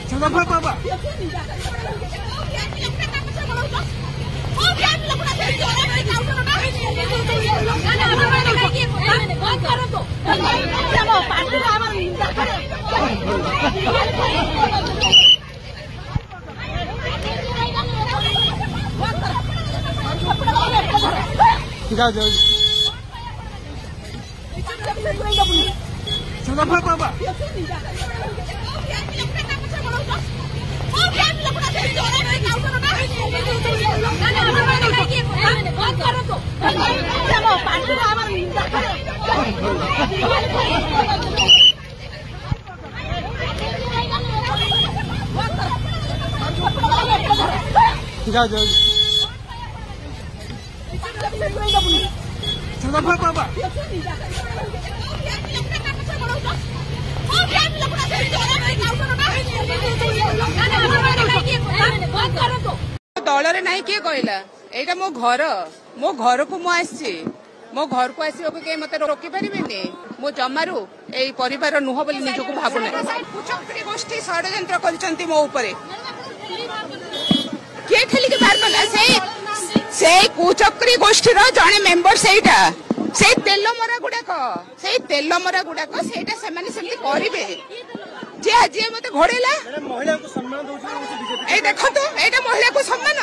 चलो बाबा चलो बाबा चलो बाबा चलो बाबा दल ना किए कहला एटा मो घर को मुझे मो घर को आस मत रोकी पारे मो जमारू यही परिवार नुह बोली निजक भावना कुचक्री गोष्ठी षड्यंत्र कर मो किए खेलिक बाहर कला से कुचक्री गोष्ठी जड़े मेम्बर से तेल मरा गुड़ाक से करेंगे जी आज मत घोड़ेला देखो तो यहाँ महिला को सम्मान